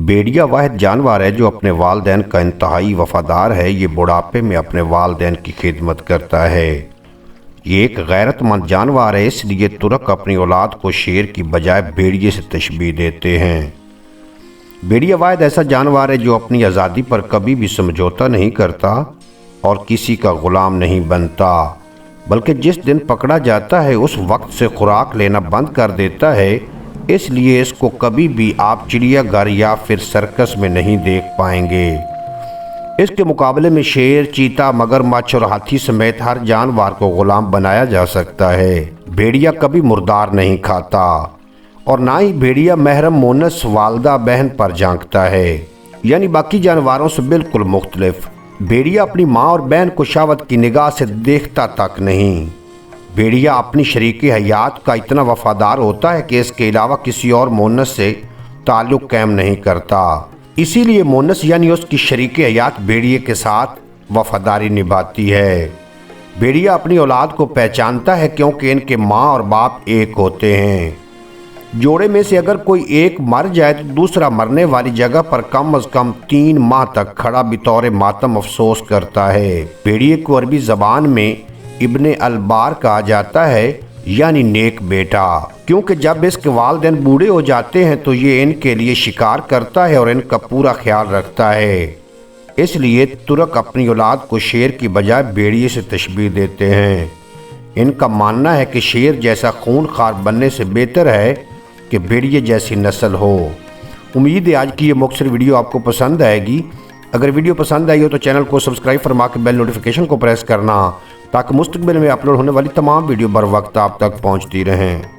भेड़िया वाहिद जानवर है जो अपने वालिदैन का इंतहाई वफादार है। ये बुढ़ापे में अपने वालिदैन की खिदमत करता है। ये एक गैरतमंद जानवर है, इसलिए तुर्क अपनी औलाद को शेर की बजाय भेड़िए से तशबीह देते हैं। भेड़िया वाहिद ऐसा जानवर है जो अपनी आज़ादी पर कभी भी समझौता नहीं करता और किसी का गुलाम नहीं बनता, बल्कि जिस दिन पकड़ा जाता है उस वक्त से खुराक लेना बंद कर देता है। इसलिए इसको कभी भी आप चिड़ियाघर या फिर सर्कस में नहीं देख पाएंगे। इसके मुकाबले में शेर, चीता, मगरमच्छ और हाथी समेत हर जानवर को गुलाम बनाया जा सकता है। भेड़िया कभी मुर्दार नहीं खाता और ना ही भेड़िया महरम मोनस वालदा बहन पर झांकता है, यानी बाकी जानवरों से बिल्कुल मुख्तलिफ। भेड़िया अपनी माँ और बहन को शहवत की निगाह से देखता तक नहीं। भेड़िया अपनी शरीके हयात का इतना वफादार होता है कि इसके अलावा किसी और मोनस से ताल्लुक़ कायम नहीं करता। इसीलिए मोनस यानी उसकी शरीके हयात भेड़िए के साथ वफादारी निभाती है। भेड़िया अपनी औलाद को पहचानता है क्योंकि इनके माँ और बाप एक होते हैं। जोड़े में से अगर कोई एक मर जाए तो दूसरा मरने वाली जगह पर कम अज़ कम 3 माह तक खड़ा बितौर मातम अफसोस करता है। भेड़िए को अरबी ज़बान में इब्ने अलबार कहा जाता है, यानी नेक बेटा, क्योंकि जब इसके वालिदैन बूढ़े हो जाते हैं तो ये इनके लिए शिकार करता है और इनका पूरा ख्याल रखता है। इसलिए तुर्क अपनी औलाद को शेर की बजाय भेड़िए से तशबीह देते हैं। इनका मानना है कि शेर जैसा खूनखार बनने से बेहतर है कि भेड़िए जैसी नस्ल हो। उम्मीद है आज की ये मुख्तसर वीडियो आपको पसंद आएगी। अगर वीडियो पसंद आई हो तो चैनल को सब्सक्राइब फरमा के बेल नोटिफिकेशन को प्रेस करना, ताकि मुस्तकबिल में अपलोड होने वाली तमाम वीडियो बर वक्त आप तक पहुंचती रहें।